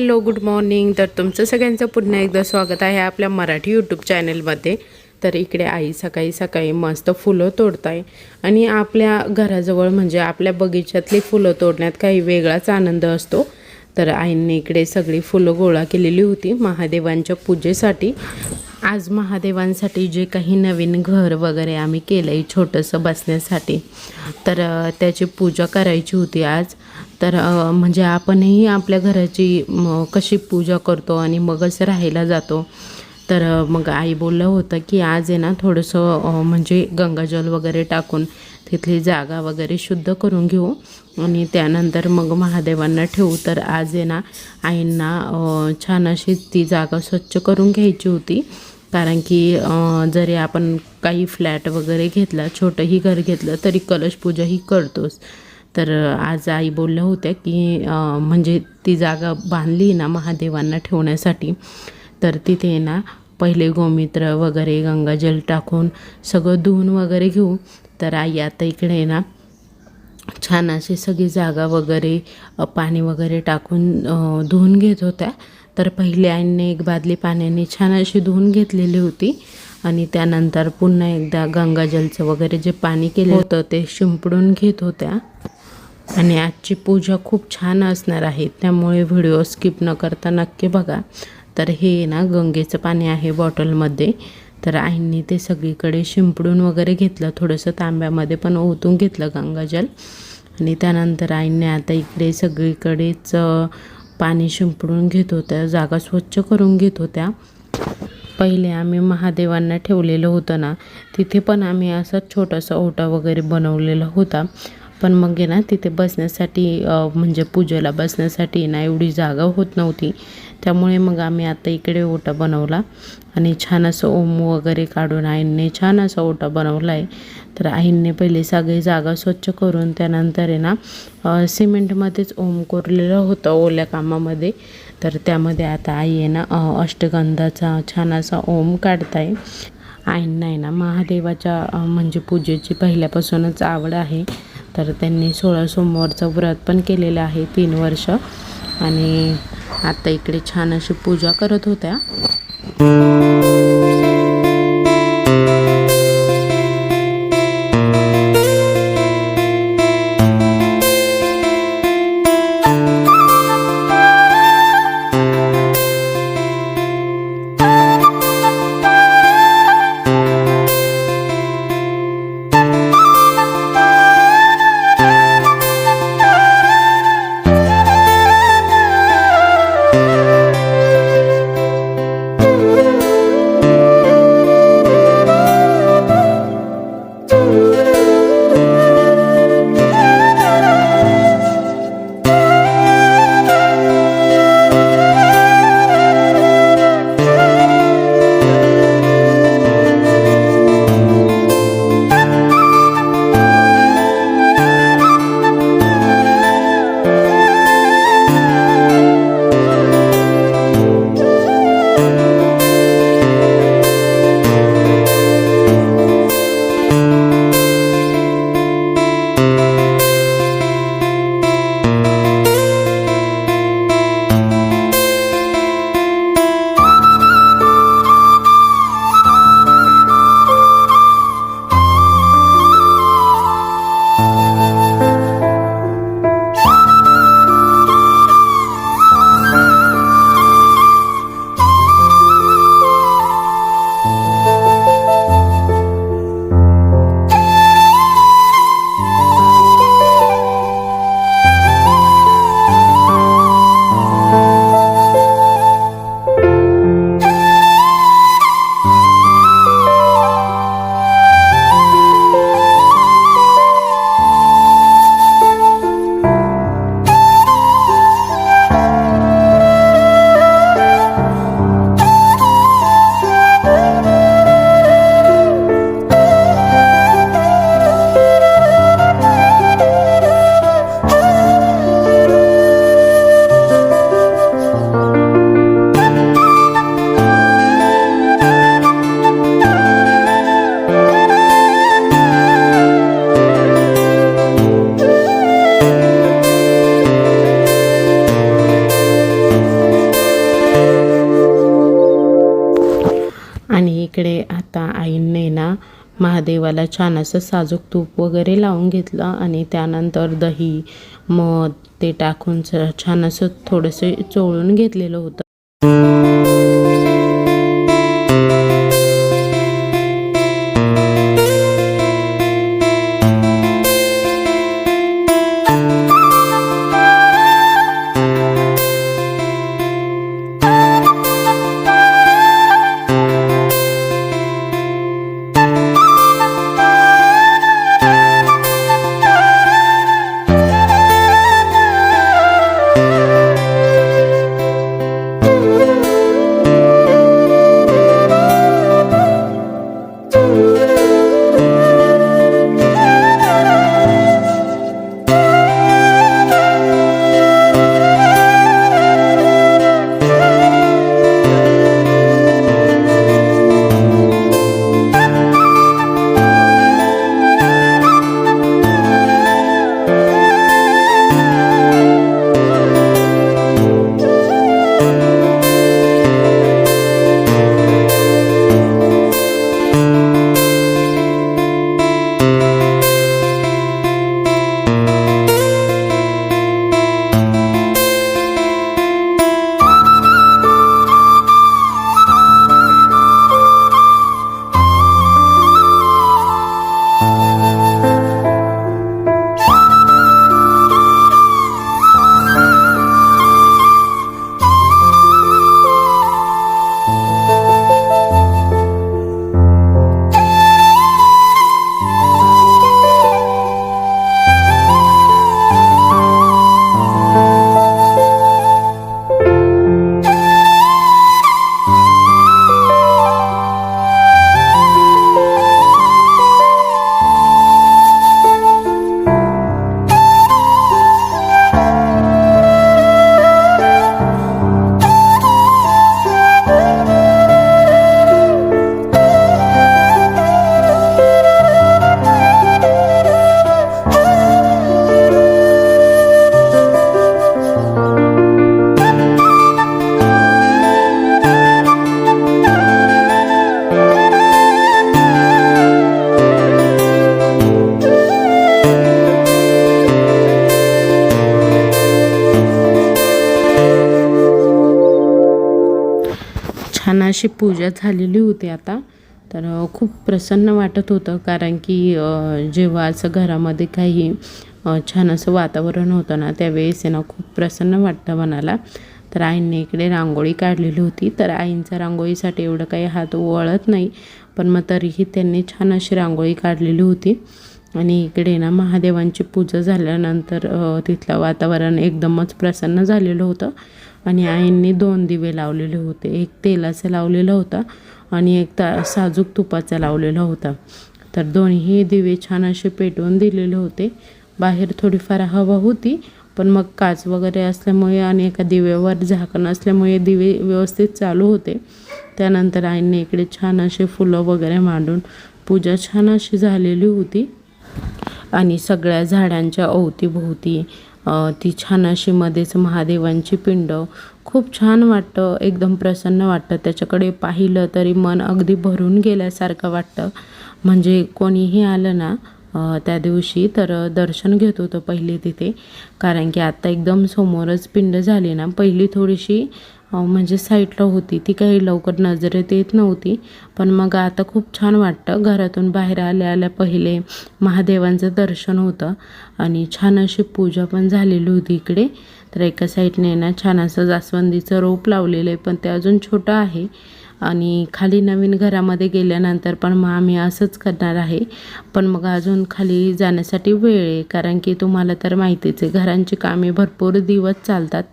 Hello good morning. तर तुमचं सगळ्यांचं पुन्हा एकदा स्वागत आहे आपल्या मराठी यूट्यूब चॅनलमध्ये। तर इकडे आई सकाळी सकाळी मस्त फुलं तोडताय आणि आपल्या घराजवळ म्हणजे आपल्या बगीच्यातली फुलं तोडण्यात काही वेगळाच आनंद असतो। तर आईंनी इकडे सगळी फुलं गोळा केलेली होती महादेवांच्या पूजेसाठी। आज महादेवांसाठी जे काही नवीन घर वगैरे आम्ही केलं आहे छोटंसं बसण्यासाठी, तर त्याची पूजा करायची होती आज। तर म्हणजे आपणही आपल्या घराची कशी पूजा करतो आणि मगच राहायला जातो। तर मग आई बोललं होतं की आज आहे ना थोडंसं म्हणजे गंगाजल वगैरे टाकून तिथली जागा वगैरे शुद्ध करून घेऊ आणि त्यानंतर मग महादेवांना ठेवू। तर आज आहे ना आईंना छान अशी ती जागा स्वच्छ करून घ्यायची होती, कारण की जरी आपण काही फ्लॅट वगैरे घेतला, छोटंही घर घेतलं तरी कलश पूजा ही करतोच। तर आज आई बोलल्या होत्या की म्हणजे ती जागा बांधली ना महादेवांना ठेवण्यासाठी, तर तिथे ना पहिले गोमित्र वगैरे गंगाजल टाकून सगळं धुवून वगैरे घेऊ। तर आई आता इकडे ना छान अशी सगळी जागा वगैरे पाणी वगैरे टाकून धुवून घेत होत्या। तर पहिले आईने एक बादली पाण्याने छान अशी धुवून घेतलेली होती आणि त्यानंतर पुन्हा एकदा गंगाजलचं वगैरे जे पाणी केलं होतं ते शिंपडून घेत होत्या। आणि आजची पूजा खूप छान असणार आहे, त्यामुळे व्हिडिओ स्किप न करता नक्की बघा। तर हे ना गंगेचं पाणी आहे बॉटलमध्ये। तर आईंनी ते सगळीकडे शिंपडून वगैरे घेतलं, थोडंसं तांब्यामध्ये पण ओतून घेतलं गंगाजल। आणि त्यानंतर आईंनी आता इकडे सगळीकडेच पाणी शिंपडून घेत होत्या, जागा स्वच्छ करून घेत होत्या। पहिले आम्ही महादेवांना ठेवलेलं होतं ना, तिथे पण आम्ही असा छोटासा ओटा वगैरे बनवलेला होता, पण मग आहे ना तिथे बसण्यासाठी म्हणजे पूजेला बसण्यासाठी ना एवढी जागा होत नव्हती, त्यामुळे मग आम्ही आता इकडे ओटा बनवला आणि छान असं ओम वगैरे काढून आईंनी छान असा ओटा बनवला आहे। तर आईंनी पहिले सगळी जागा स्वच्छ करून त्यानंतर आहे ना सिमेंटमध्येच ओम कोरलेलं होतं ओल्या कामामध्ये। तर त्यामध्ये आता आई आहे ना अष्टगंधाचा छान असा ओम काढताय। आईंना आहे ना महादेवाच्या म्हणजे पूजेची पहिल्यापासूनच आवड आहे। तर त्यांनी 16 सोमवारचं व्रत पण केलेलं आहे 3 वर्ष आणि आता इकडे छान अशी पूजा करत होत्या। महादेवाला छान असं साजूक तूप वगैरे लावून घेतलं आणि त्यानंतर दही मध ते टाकून छान असं थोडंसं चोळून घेतलेलं होतं. छान अशी पूजा झालेली होती आता. तर खूप प्रसन्न वाटत होतं, कारण की जेव्हा असं घरामध्ये काही छान असं वातावरण होतं ना, त्यावेळेस आहे ना खूप प्रसन्न वाटतं मनाला. तर आईंनी इकडे रांगोळी काढलेली होती. तर आईंचा रांगोळीसाठी एवढं काही हात वळत नाही, पण मग तरीही त्यांनी छान अशी रांगोळी काढलेली होती. आणि इकडे ना महादेवांची पूजा झाल्यानंतर तिथलं वातावरण एकदमच प्रसन्न झालेलं होतं. आणि आईंनी 2 दिवे लावलेले होते. एक तेलाचा लावलेला होता आणि एक साजूक तुपाचा लावलेला होता. तर दोन्ही दिवे छान असे पेटवून दिलेले होते. बाहेर थोडीफार हवा होती, पण मग काच वगैरे असल्यामुळे आणि एका दिव्यावर झाकण असल्यामुळे दिवे व्यवस्थित चालू होते. त्यानंतर आईंनी इकडे छान असे फुलं वगैरे मांडून पूजा छान अशी झालेली होती. आणि सगळ्या झाडांच्या अवतीभोवती ती छान अशी मध्येच महादेवांची पिंड, खूप छान वाटतं, एकदम प्रसन्न वाटतं. त्याच्याकडे पाहिलं तरी मन अगदी भरून गेल्यासारखं वाटतं. म्हणजे कोणीही आलं ना त्या दिवशी तर दर्शन घेत होतं पहिले तिथे, कारण की आत्ता एकदम समोरच पिंड झाली ना. पहिली थोडीशी म्हणजे साईडला होती, ती काही लवकर नजरेत येत नव्हती, पण मग आता खूप छान वाटतं. घरातून बाहेर आल्या पहिले महादेवांचं दर्शन होतं आणि छान अशी पूजा पण झालेली होती इकडे. तर एका साईडने ना छान असं जास्वंदीचं रोप लावलेलं आहे, पण ते अजून छोटं आहे. आणि खाली नवीन घरामध्ये गेल्यानंतर पण मग आम्ही असंच करणार आहे. पण मग अजून खाली जाण्यासाठी वेळ आहे, कारण की तुम्हाला तर माहितीच आहे घरांची कामे भरपूर दिवस चालतात.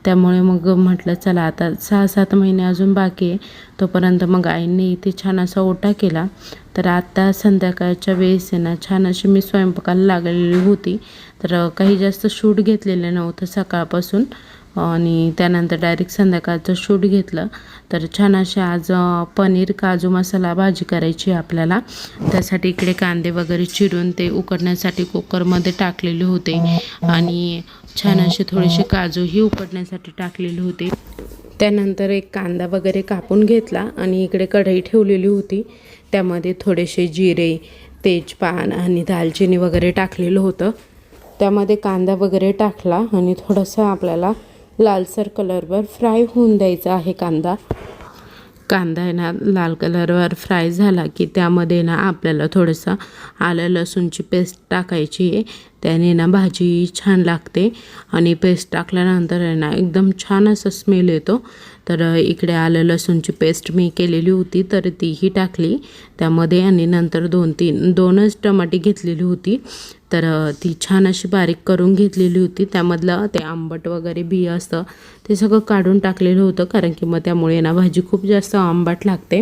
त्यामुळे मग म्हटलं चला आता 6-7 महिने अजून बाकी आहे, तोपर्यंत मग आईंनी इथे छान असा ओटा केला. तर आता संध्याकाळच्या वेळेस आहे ना छान अशी मी स्वयंपाकाला लागलेली होती. तर काही जास्त शूट घेतलेलं नव्हतं सकाळपासून, आणि त्यानंतर डायरेक्ट संध्याकाळचं शूट घेतलं. तर छान असे आज पनीर काजू मसाला भाजी करायची आपल्याला. त्यासाठी इकडे कांदे वगैरे चिरून ते उकडण्यासाठी कुकरमध्ये टाकलेले होते आणि छान असे थोडेसे काजूही उकडण्यासाठी टाकलेले होते. त्यानंतर एक कांदा वगैरे कापून घेतला आणि इकडे कढई ठेवलेली होती. त्यामध्ये थोडेसे जिरे, तेजपान आणि दालचिनी वगैरे टाकलेलं होतं. त्यामध्ये कांदा वगैरे टाकला आणि थोडंसं आपल्याला लालसर कलरवर फ्राय होऊन द्यायचा आहे कांदा आहे ना लाल कलरवर फ्राय झाला की त्यामध्ये ना आपल्याला थोडंसं आलं लसूणची पेस्ट टाकायची आहे. त्याने ना भाजी छान लागते आणि पेस्ट टाकल्यानंतर आहे ना एकदम छान असं स्मेल येतो. तर इकडे आलं लसूणची पेस्ट मी केलेली होती तर तीही टाकली त्यामध्ये आणि नंतर 2च टमाटे घेतलेली होती. तर ती छान अशी बारीक करून घेतलेली होती. त्यामधलं ते आंबट वगैरे बी असतं ते सगळं काढून टाकलेलं होतं, कारण की मग त्यामुळे ना भाजी खूप जास्त आंबट लागते.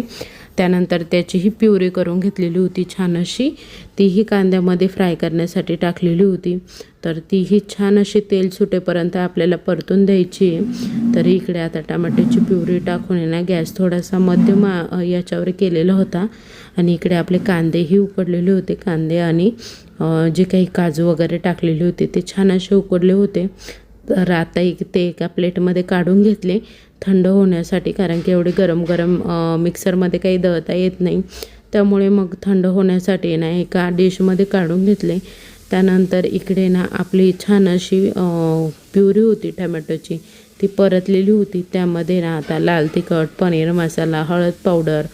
त्यानंतर त्याचीही प्युरी करून घेतलेली होती छान अशी, तीही कांद्यामध्ये फ्राय करण्यासाठी टाकलेली होती. तर तीही छान अशी तेल सुटेपर्यंत आपल्याला परतून द्यायची आहे. तर इकडे आता टमाट्याची प्युरी टाकून आहे ना गॅस थोडासा मध्यम याच्यावर केलेला होता आणि इकडे आपले कांदेही उकडलेले होते. कांदे आणि जे काही काजू वगैरे टाकलेले होते ते छान असे उकडले होते. तर आता ते एका प्लेटमध्ये काढून घेतले थंड होण्यासाठी, कारण की एवढे गरम मिक्सरमध्ये काही दळता येत नाही. त्यामुळे मग थंड होण्यासाठी ना एका डिशमध्ये काढून घेतले. त्यानंतर इकडे ना आपली छान अशी प्युरी होती टमॅटोची ती परतलेली होती. त्यामध्ये ना आता लाल तिखट, पनीर मसाला, हळद पावडर,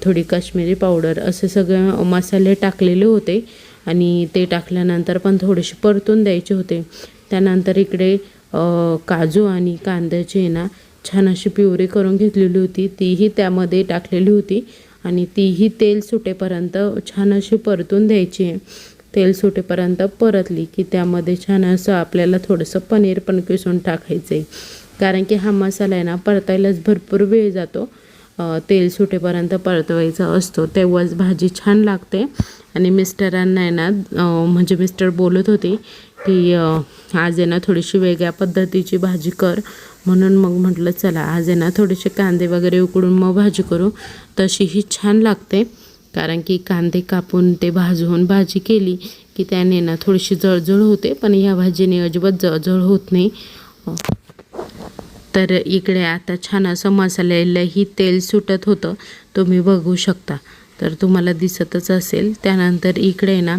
थोडी काश्मीरी पावडर असे सगळे मसाले टाकलेले होते आणि ते टाकल्यानंतर पण थोडेसे परतून द्यायचे होते. त्यानंतर इकडे काजू आणि कांद्याची ना छान अशी प्युरी करून घेतलेली होती तीही त्यामध्ये टाकलेली होती आणि तीही तेल सुटेपर्यंत छान अशी परतून द्यायची आहे. तेल सुटेपर्यंत परतली की त्यामध्ये छान असं आपल्याला थोडंसं पनीर पण किसून टाकायचं आहे, कारण की हा मसाला आहे ना परतायलाच भरपूर वेळ जातो. तेल सुटेपर्यंत परतवायचा असतो तेव्हाच भाजी छान लागते. आणि मिस्टरांना आहे ना म्हणजे मिस्टर बोलत होते की आज आहे ना थोडीशी वेगळ्या पद्धतीची भाजी कर, म्हणून मग म्हटलं चला आज आहे ना थोडेसे कांदे वगैरे उकडून मग भाजी करू. तशीही छान लागते, कारण की कांदे कापून ते भाजून भाजी केली की त्याने ना थोडीशी जळजळ होते, पण ह्या भाजीने अजिबात जळजळ होत नाही. तर इकडे आता छान असं मसाल्यालाही तेल सुटत होतं, तुम्ही बघू शकता. तर तुम्हाला दिसतच असेल. त्यानंतर इकडे ना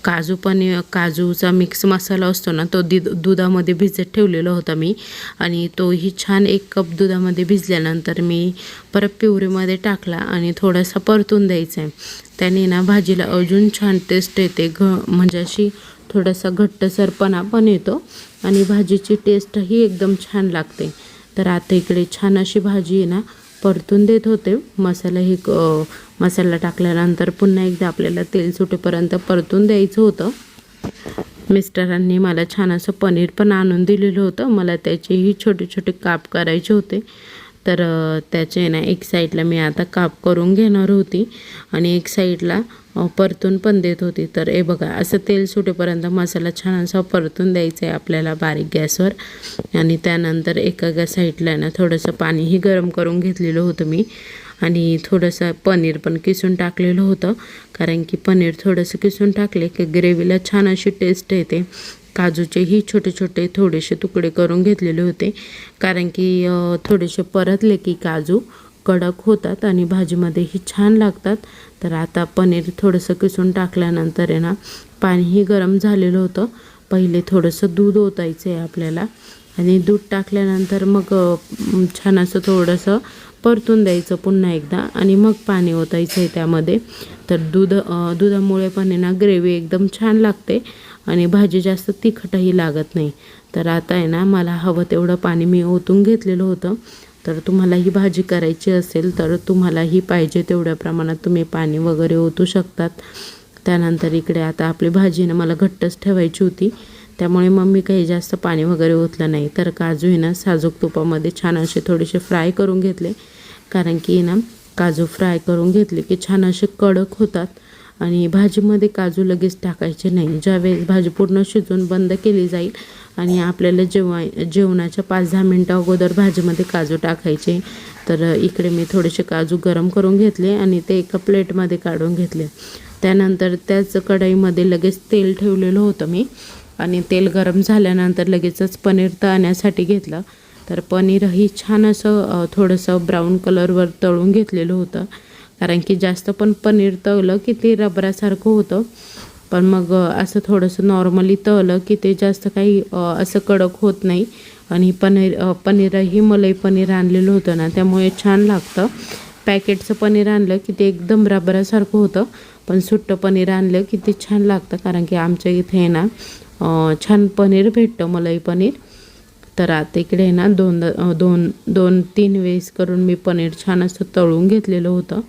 काजूचा मिक्स मसाला असतो ना तो दुधामध्ये भिजत ठेवलेला होता मी आणि तोही छान 1 कप दुधामध्ये भिजल्यानंतर मी परत प्युरीमध्ये टाकला आणि थोडासा परतून द्यायचा आहे. त्याने ना भाजीला अजून छान टेस्ट येते, म्हणजे अशी थोडासा घट्टसरपणा पण येतो आणि भाजीची टेस्टही एकदम छान लागते. तर आता इकडे छान अशी भाजी आहे ना परतून देत होते. मसाला टाकल्यानंतर पुन्हा एकदा आपल्याला तेल सुटेपर्यंत परतून द्यायचं होतं. मिस्टरांनी मला छान असं पनीर पण आणून दिलेलं होतं, मला त्याचेही छोटे छोटे काप करायचे होते. तर त्याचे ना एक साईडला मी आता काप करून घेणार होती आणि एक साईडला परतून पण देत होती. तर हे बघा असं तेल सुटेपर्यंत मसाला छान असा परतून द्यायचा आहे आपल्याला बारीक गॅसवर. आणि त्यानंतर एका साईडला ना थोडंसं पाणीही गरम करून घेतलेलं होतं मी आणि थोडंसं पनीर पण किसून टाकलेलं होतं, कारण की पनीर थोडंसं किसून टाकले की ग्रेव्हीला छान अशी टेस्ट येते. काजूचेही छोटे छोटे थोडेसे तुकडे करून घेतलेले होते, कारण की थोडेसे परतले की काजू कडक होतात आणि भाजीमध्येही छान लागतात. तर आता पनीर थोडंसं किसून टाकल्यानंतर आहे ना पाणीही गरम झालेलं होतं. पहिले थोडंसं दूध ओतायचं आहे आपल्याला आणि दूध टाकल्यानंतर मग छान असं थोडंसं परतून द्यायचं पुन्हा एकदा आणि मग पाणी ओतायचं आहे त्यामध्ये. तर दुधामुळे पण आहे ना ग्रेव्ही एकदम छान लागते आणि भाजी जास्त तिखटही लागत नाही. तर आता आहे ना मला हवं तेवढं पाणी मी ओतून घेतलेलं होतं. तर तुम्हाला ही भाजी करायची असेल तर तुम्हालाही पाहिजे तेवढ्या प्रमाणात तुम्ही पाणी वगैरे ओतू शकतात. त्यानंतर इकडे आता आपली भाजी ना मला घट्टच ठेवायची होती, त्यामुळे मग मी काही जास्त पाणी वगैरे ओतलं नाही. तर काजू आहे ना साजूक तुपामध्ये छान असे थोडेसे फ्राय करून घेतले, कारण की ना काजू फ्राय करून घेतले की छान असे कडक होतात आणि भाजीमध्ये काजू लगेच टाकायचे नाही. ज्यावेळेस भाजी पूर्ण शिजून बंद केली जाईल आणि आपल्याला जेवणाच्या 5-10 मिनटं अगोदर भाजीमध्ये काजू टाकायचे. तर इकडे मी थोडेसे काजू गरम करून घेतले आणि ते एका प्लेटमध्ये काढून घेतले. त्यानंतर त्याच कढईमध्ये लगेच तेल ठेवलेलं होतं मी आणि तेल गरम झाल्यानंतर लगेचच पनीर तळण्यासाठी घेतलं. तर पनीरही छान असं थोडंसं ब्राऊन कलरवर तळून घेतलेलं होतं, कारण की जास्त पण पनीर तळलं की ते रबरासारखं होतं. पण मग असं थोडंसं नॉर्मली तळलं की ते जास्त काही असं कडक होत नाही. आणि पनीरही मलाई पनीर आणलेलं होतं ना, त्यामुळे छान लागतं. पॅकेटचं पनीर आणलं की ते एकदम रबरासारखं होतं, पण सुट्टं पनीर आणलं की ते छान लागतं. कारण की आमच्या इथे ना छान पनीर भेटतं, मलाई पनीर. तर आता इकडे ना दोन तीन वेळेस करून मी पनीर छान असं तळून घेतलेलं होतं.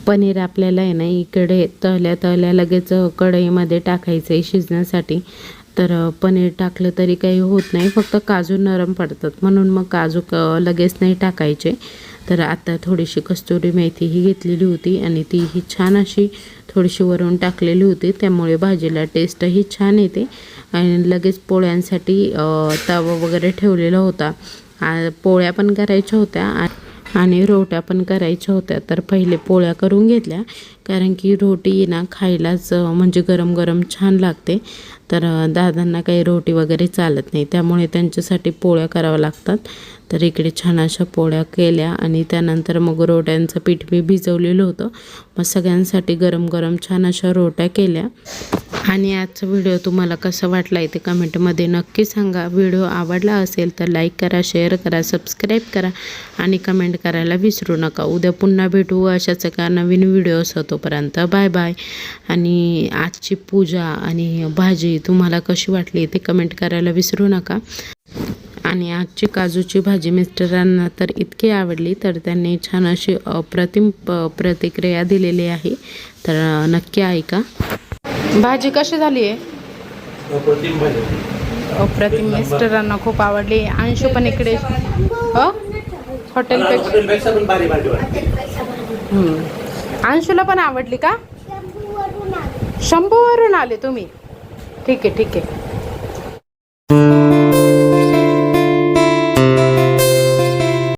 पनीर आपल्याला आहे ना इकडे तळल्या लगेच कढईमध्ये टाकायचं आहे शिजण्यासाठी. तर पनीर टाकलं तरी काही होत नाही, फक्त काजू नरम पडतात, म्हणून मग काजू लगेच नाही टाकायचे. तर आता थोडीशी कस्तुरी मेथी ही घेतलेली होती आणि तीही छान अशी थोडीशी वरून टाकलेली होती, त्यामुळे भाजीला टेस्टही छान येते. आणि लगेच पोळ्यांसाठी तवा वगैरे ठेवलेला होता. पोळ्या पण करायच्या होत्या आणि रोट्या पण करायच्या होत्या. तर पहिले पोळ्या करून घेतल्या, कारण की रोटी ना खायलाच म्हणजे गरम गरम छान लागते. तर दादांना काही रोटी वगैरे चालत नाही, त्यामुळे त्यांच्यासाठी पोळ्या कराव्या लागतात. तर इकडे छान अशा पोळ्या केल्या आणि त्यानंतर मग रोट्यांचं पीठ मी भिजवलेलं होतं. मग सगळ्यांसाठी गरम गरम छान अशा रोट्या केल्या. आणि आजचा व्हिडिओ तुम्हाला कसा वाटला आहे ते कमेंटमध्ये नक्की सांगा. व्हिडिओ आवडला असेल तर लाईक करा, शेअर करा, सबस्क्राईब करा आणि कमेंट करायला विसरू नका. उद्या पुन्हा भेटू अशाच एका नवीन व्हिडिओस. तोपर्यंत बाय बाय. आणि आजची पूजा आणि भाजी तुम्हाला कशी वाटली ते कमेंट करायला विसरू नका. आणि आजची काजूची भाजी मिस्टरांना तर इतकी आवडली, तर त्यांनी छान अशी अप्रतिम प्रतिक्रिया दिलेली आहे. तर नक्की ऐका. भाजी कशी झाली आहे? अप्रतिम. मिस्टरांना खूप आवडली. अंशू पण इकडे हॉटेलपेक्षा पण भारी भाजी वाटते. अंशूला पण आवडली का? शंभूवरून आले तुम्ही? ठीक आहे ठीक आहे.